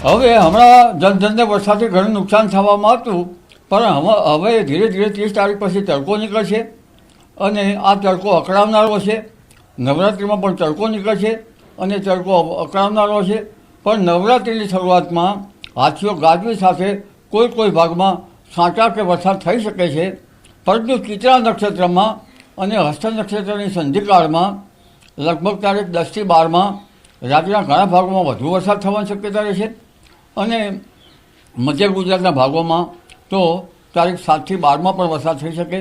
હવે હમણાં જનધનને વરસાદથી ઘણું નુકસાન થવામાં હતું, પણ હવે ધીરે ધીરે 30 તારીખ પછી તડકો નીકળશે અને આ તડકો અકળાવનારો છે. નવરાત્રિમાં પણ તડકો નીકળશે અને તડકો અકળાવનારો છે. પણ નવરાત્રિની શરૂઆતમાં હાથીઓ ગાજવી સાથે કોઈ ભાગમાં છાંટા કે વરસાદ થઈ શકે છે. પરંતુ ચિત્રા નક્ષત્રમાં અને હસ્ત નક્ષત્રની સંધિકાળમાં લગભગ તારીખ 10 થી 12 રાજ્યના ઘણા ભાગોમાં વધુ વરસાદ થવાની શક્યતા રહેશે અને મધ્ય ગુજરાતના ભાગોમાં તો તારીખ 7 થી 12 પણ વરસાદ થઈ શકે.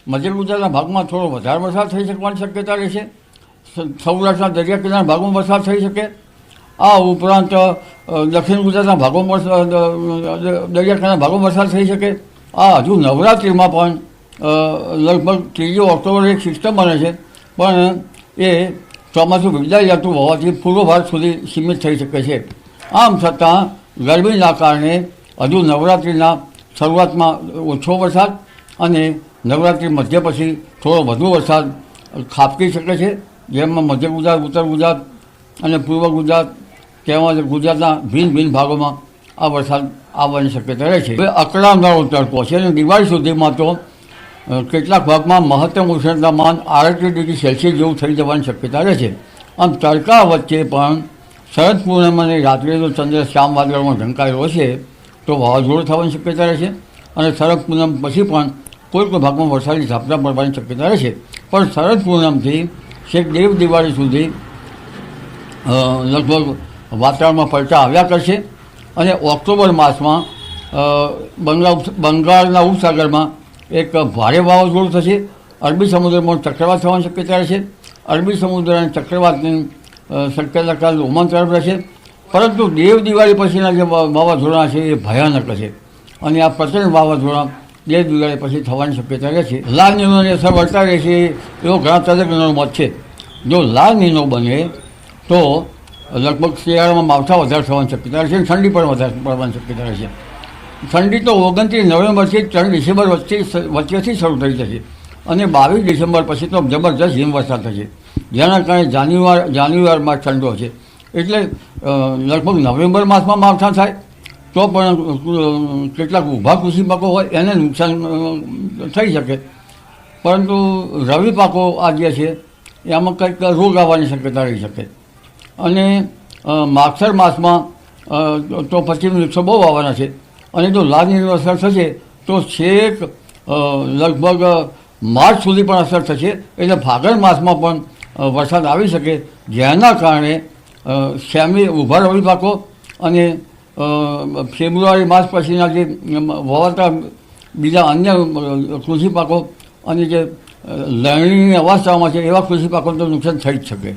મધ્ય ગુજરાતના ભાગમાં થોડો વધારે વરસાદ થઈ શકવાની શક્યતા રહેશે. સૌરાષ્ટ્રના દરિયા કિનારાના ભાગોમાં વરસાદ થઈ શકે. આ ઉપરાંત દક્ષિણ ગુજરાતના ભાગોમાં દરિયા કિનારાના ભાગોમાં વરસાદ થઈ શકે. આ હજુ નવરાત્રિમાં પણ લગભગ 3 ઓક્ટોબર એક સિસ્ટમ બને છે, પણ એ ચોમાસું વિદાય જતું હોવાથી પૂર્વ ભારત સુધી સીમિત થઈ શકે છે. આમ છતાં ગરમીના કારણે હજુ નવરાત્રિના શરૂઆતમાં ઓછો વરસાદ અને નવરાત્રિ મધ્ય પછી થોડો વધુ વરસાદ ખાબકી શકે છે, જેમાં મધ્ય ગુજરાત, ઉત્તર ગુજરાત અને પૂર્વ ગુજરાત તેમજ ગુજરાતના ભિન્ન ભાગોમાં આ વરસાદ આવવાની શક્યતા રહે છે. હવે અકળાવનારો તડકો છે અને દિવાળી સુધીમાં તો કેટલાક ભાગમાં મહત્તમ ઉષ્ણતામાન 38 ડિગ્રી સેલ્સિયસ જેવું થઈ જવાની શક્યતા રહે છે. આમ તડકા વચ્ચે પણ શરદ પૂર્ણિમાની રાત્રે જો ચંદ્ર શ્યામ વાદળમાં ઢંકાયેલો છે તો વાવાઝોડું થવાની શક્યતા રહે છે અને શરદ પૂનમ પછી પણ કોઈ ભાગમાં વરસાદી ઝાપટા પડવાની શક્યતા રહે છે. પણ શરદ પૂનમથી છેક દેવ દિવાળી સુધી લગભગ વાતાવરણમાં પલટા આવ્યા કરશે અને ઓક્ટોબર માસમાં બંગાળના ઉપસાગરમાં એક ભારે વાવાઝોડું થશે. અરબી સમુદ્રમાં ચક્રવાત થવાની શક્યતા રહેશે. અરબી સમુદ્ર અને ચક્રવાતની શક્યતા ઓમાન તરફ રહેશે. પરંતુ દેવ દિવાળી પછીના જે વાવાઝોડા છે એ ભયાનક છે અને આ પ્રચંડ વાવાઝોડા દેવ દિવાળી પછી થવાની શક્યતા રહેશે. લાલ નીનોની અસર વર્તાઈ રહેશે એવો ઘણા તજજ્ઞોનો મત છે. જો લાલ નીનો બને તો લગભગ શિયાળામાં માવઠા વધારે થવાની શક્યતા રહેશે અને ઠંડી પણ વધારે પડવાની શક્યતા રહેશે. ઠંડી તો 29 નવેમ્બરથી 3 ડિસેમ્બર વચ્ચેથી શરૂ થઈ જશે અને 22 ડિસેમ્બર પછી તો જબરજસ્ત હિમવર્ષા થશે, જેના કારણે જાન્યુઆરીમાં ઠંડો છે. એટલે લગભગ નવેમ્બર માસમાં માવઠા થાય તો પણ કેટલાક ઊભા કૃષિ પાકો હોય એને નુકસાન થઈ શકે. પરંતુ રવિ પાકો આ જે છે એમાં કંઈક રોગ આવવાની શક્યતા રહી શકે અને માગસર માસમાં તો પશ્ચિમ વૃક્ષો બહુ આવવાના છે અને જો લાલ નીની અસર થશે તો છેક લગભગ માર્ચ સુધી પણ અસર થશે. એટલે ફાગણ માસમાં પણ વરસાદ આવી શકે, જેના કારણે ઊભા રવિ પાકો અને ફેબ્રુઆરી માસ પછીના જે વાવતા બીજા અન્ય કૃષિ પાકો અને જે લણણીની અવસ્થામાં છે એવા કૃષિ પાકોને તો નુકસાન થઈ જ શકે.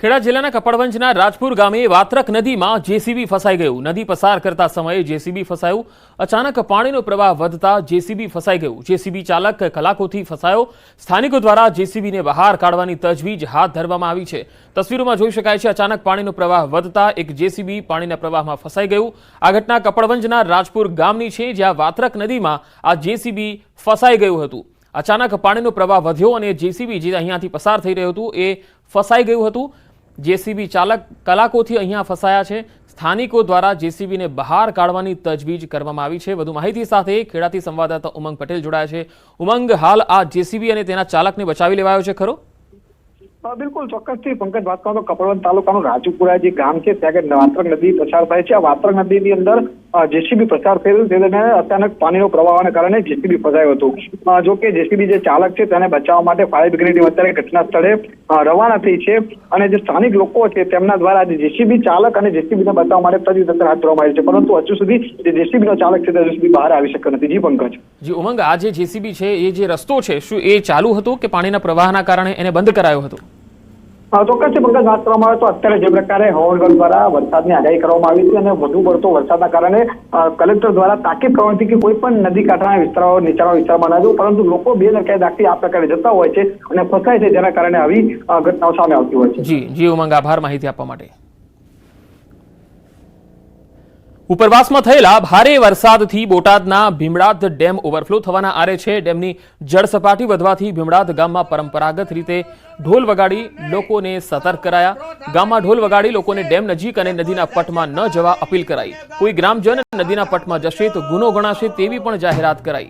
ખેડા જિલ્લાના કપડવંજના રાજપુર ગામે વાત્રક નદીમાં જેસીબી ફસાઈ ગયું. નદી પસાર કરતા સમયે જેસીબી ફસાયું. અચાનક પાણીનો પ્રવાહ વધતા જેસીબી ફસાઈ ગયું. જેસીબી ચાલક કલાકોથી ફસાયો. સ્થાનિકો દ્વારા જેસીબીને બહાર કાઢવાની તજવીજ હાથ ધરવામાં આવી છે. તસવીરોમાં જોઈ શકાય છે અચાનક પાણીનો પ્રવાહ વધતા એક જેસીબી પાણીના પ્રવાહમાં ફસાઈ ગયું. આ ઘટના કપડવંજના રાજપુર ગામની છે, જ્યાં વાત્રક નદીમાં આ જેસીબી ફસાઈ ગયું હતું. અચાનક પાણીનો પ્રવાહ વધ્યો અને જેસીબી જે અહીંયાથી પસાર થઈ રહ્યું હતું એ ફસાઈ ગયું હતું. જેસીબી ચાલક કલાકોથી અહીંયા ફસાયા છે. સ્થાનિકો દ્વારા જેસીબીને બહાર કાઢવાની તજવીજ કરવામાં આવી છે. વધુ માહિતી સાથે ખેડાથી સંવાદદાતા ઉમંગ પટેલ જોડાયા છે. ઉમંગ, હાલ આ જેસીબી અને તેના ચાલકને બચાવી લેવાયો છે ખરો? બિલકુલ ચોક્કસથી પંકજ, વાત કરું તો કપડવંજ તાલુકાનું રાજપુરા જે ગામ છે ત્યાં વાત્રક નદી પસાર થાય છે. આ વાત્રક નદીની અંદર જેસીબી પસાર થઈ રહ્યું તે દરમિયાન અચાનક પાણીનો પ્રવાહને કારણે જેસીબી ફસાયું હતું. જો કે જેસીબી જે ચાલક છે તેને બચાવવા માટે ફાયર બ્રિગેડની અત્યારે ઘટના સ્થળે રવાના થઈ છે અને જે સ્થાનિક લોકો છે તેમના દ્વારા જેસીબી ચાલક અને જેસીબીને બચાવવા માટે તજવીજ હાથ ધરવામાં આવી છે. પરંતુ હજુ સુધી જે જેસીબીનો ચાલક છે તે હજુ સુધી બહાર આવી શક્યો નથી. જી પંકજ. જી ઉમંગ, આ જે જેસીબી છે એ જે રસ્તો છે શું એ ચાલુ હતો કે પાણીના પ્રવાહના કારણે એને બંધ કરાયો હતો? ચોક્કસથી પંકજ, વાત કરવામાં આવે તો અત્યારે જે પ્રકારે હવામાન વિભાગ દ્વારા વરસાદની આગાહી કરવામાં આવી હતી અને વધુ પડતો વરસાદના કારણે કલેક્ટર દ્વારા તાકીદ કરવાની હતી કે કોઈ પણ નદી કાંઠાના વિસ્તારો નીચાણવાળા વિસ્તારમાં ન જવું, પરંતુ લોકો બેદરકારી આ પ્રકારે જતા હોય છે અને ફસાય છે, જેના કારણે આવી ઘટનાઓ સામે આવતી હોય છે. જી ઉમંગ, આભાર માહિતી આપવા માટે. ઉપરવાસમાં થયેલા ભારે વરસાદથી બોટાદના ભીમડાદ ડેમ ઓવરફ્લો થવાના આરે છે. ડેમની જળ સપાટી વધવાથી ભીમડાદ ગામમાં પરંપરાગત રીતે ઢોલ વગાડી લોકોને સતર્ક કરાયા. ગામમાં ઢોલ વગાડી લોકોને ડેમ નજીક અને નદીના પટમાં ન જવા અપીલ કરાઈ. કોઈ ગ્રામજન નદીના પટમાં જશે તો ગુનો ગણાશે તેવી પણ જાહેરાત કરાઈ.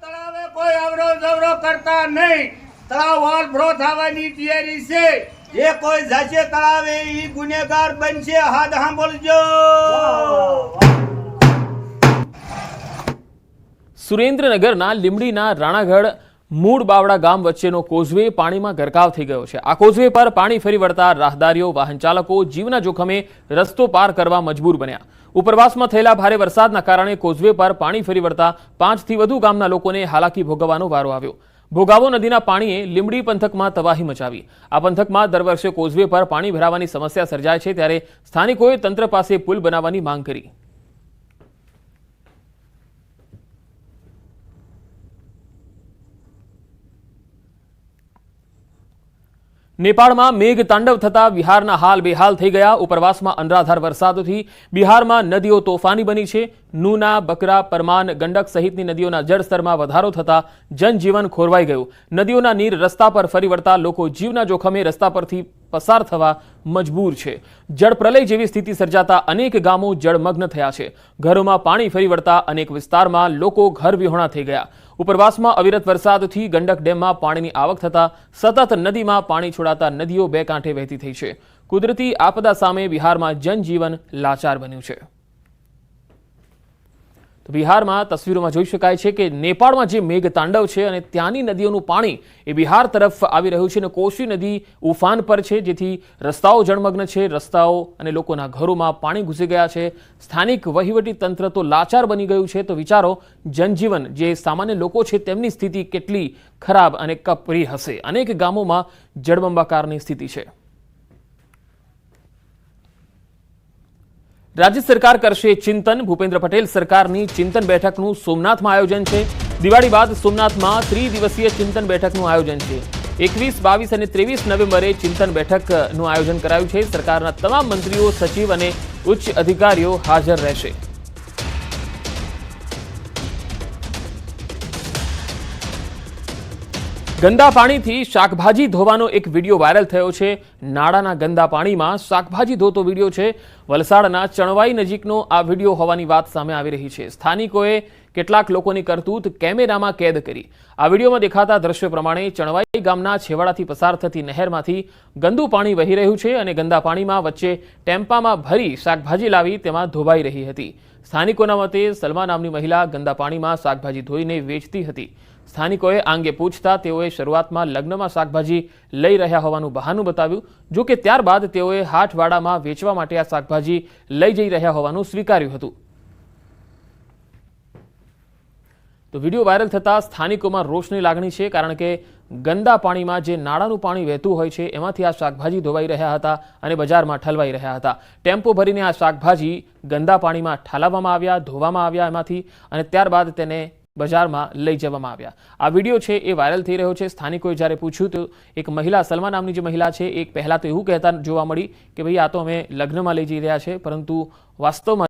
તળાવે કોઈ અવરો કરતા નહીં. તળાવ ઓવરફ્લો થવાની તૈયારી છે. જે કોઈ જશે તળાવે ઈ ગુનેગાર બનશે. હાથ સાંભળજો. સુરેન્દ્રનગરના લીંબડીના રાણાગઢ મૂળ બાવડા ગામ વચ્ચેનો કોઝવે પાણીમાં ગરકાવ થઈ ગયો છે. આ કોઝવે પર પાણી ફરી વળતા રાહદારીઓ વાહન ચાલકો જીવના જોખમે રસ્તો પાર કરવા મજબૂર બન્યા. ઉપરવાસમાં થયેલા ભારે વરસાદના કારણે કોઝવે પર પાણી ફરી વળતા 5 થી વધુ ગામના લોકોને હાલાકી ભોગવવાનો વારો આવ્યો. ભોગાવો નદીના પાણીએ લીંબડી પંથકમાં તબાહી મચાવી. આ પંથકમાં દર વર્ષે કોઝવે પર પાણી ભરાવાની સમસ્યા સર્જાય છે, ત્યારે સ્થાનિકોએ તંત્ર પાસે પુલ બનાવવાની માંગ કરી. નેપાળમાં મેઘ તાંડવ થતા બિહારના હાલ બેહાલ થઈ ગયા. ઉપરવાસમાં અનરાધાર વરસાદથી બિહારમાં નદીઓ તોફાની બની છે. નૂના, બકરા, પરમાન, ગંડક સહિતની નદીઓના જળસ્તરમાં વધારો થતા જનજીવન ખોરવાઈ ગયું. નદીઓના નીર રસ્તા પર ફરી વળતા લોકો જીવના જોખમે રસ્તા પરથી પસાર થવા મજબૂર છે. જળપ્રલય જેવી સ્થિતિ સર્જાતા અનેક ગામો જળમગ્ન થયા છે. ઘરોમાં પાણી ફરી વળતા અનેક વિસ્તારમાં લોકો ઘર વિહોણા થઈ ગયા. ઉપરવાસમાં અવિરત વરસાદથી ગંડક ડેમમાં પાણીની આવક થતા સતત નદીમાં પાણી છોડાતા નદીઓ બે કાંઠે વહેતી થઈ છે. કુદરતી આપદા સામે બિહારમાં જનજીવન લાચાર બન્યું છે. તો બિહારમાં તસવીરોમાં જોઈ શકાય છે કે નેપાળમાં જે મેઘ તાંડવ છે અને ત્યાંની નદીઓનું પાણી એ બિહાર તરફ આવી રહ્યું છે અને કોશી નદી ઉફાન પર છે, જેથી રસ્તાઓ જળમગ્ન છે. રસ્તાઓ અને લોકોના ઘરોમાં પાણી ઘૂસી ગયા છે. સ્થાનિક વહીવટી તંત્ર તો લાચાર બની ગયું છે. તો વિચારો, જનજીવન જે સામાન્ય લોકો છે તેમની સ્થિતિ કેટલી ખરાબ અને કપરી હશે. અનેક ગામોમાં જળબંબાકારની સ્થિતિ છે. રાજ્ય સરકાર કરશે ચિંતન. ભૂપેન્દ્ર પટેલ સરકારની ચિંતન બેઠકનું સોમનાથમાં આયોજન છે. દિવાળી બાદ સોમનાથમાં ત્રિદિવસીય ચિંતન બેઠકનું આયોજન છે. 21, 22 અને 23 નવેમ્બરે ચિંતન બેઠકનું આયોજન કરાયું છે. સરકારના તમામ મંત્રીઓ, સચિવ અને ઉચ્ચ અધિકારીઓ હાજર રહેશે. ગંદા પાણીથી શાકભાજી ધોવાનો એક વિડીયો વાયરલ થયો છે. નાળાના ગંદા પાણીમાં શાકભાજી ધોતો વિડીયો છે. વલસાડના ચણવાઈ નજીકનો આ વિડીયો હોવાની વાત સામે આવી રહી છે. સ્થાનિકોએ કેટલાક લોકોની કરતૂત કેમેરામાં કેદ કરી. આ વિડીયોમાં દેખાતા દ્રશ્યો પ્રમાણે ચણવાઈ ગામના છેવાડાથી પસાર થતી નહેરમાંથી ગંદુ પાણી વહી રહ્યું છે અને ગંદા પાણીમાં વચ્ચે ટેમ્પામાં ભરી શાકભાજી લાવી તેમાં ધોવાઈ રહી હતી. સ્થાનિકોના મતે સલમા નામની મહિલા ગંદા પાણીમાં શાકભાજી ધોઈને વેચતી હતી. સ્થાનિકોએ આ અંગે પૂછતા તેઓએ શરૂઆતમાં લગ્નમાં શાકભાજી લઈ રહ્યા હોવાનું બહાનું બતાવ્યું. જો કે ત્યારબાદ તેઓએ હાટવાડામાં વેચવા માટે આ શાકભાજી લઈ જઈ રહ્યા હોવાનું સ્વીકાર્યું હતું. તો વિડીયો વાયરલ થતાં સ્થાનિકોમાં રોષની લાગણી છે, કારણ કે ગંદા પાણીમાં જે નાળાનું પાણી વહેતું હોય છે એમાંથી આ શાકભાજી ધોવાઈ રહ્યા હતા અને બજારમાં ઠલવાઈ રહ્યા હતા. ટેમ્પો ભરીને આ શાકભાજી ગંદા પાણીમાં ઠાલવવામાં આવ્યા, ધોવામાં આવ્યા એમાંથી, અને ત્યારબાદ તેને બજારમાં લઈ જવામાં આવ્યા. આ વિડીયો છે એ વાયરલ થઈ રહ્યો છે. સ્થાનિકોએ જ્યારે પૂછ્યું તો એક મહિલા, સલમા નામની જે મહિલા છે, એક પહેલા તો એવું કહેતા જોવા મળી કે ભાઈ આ તો અમે લગ્નમાં લઈ જઈ રહ્યા છે, પરંતુ વાસ્તવમાં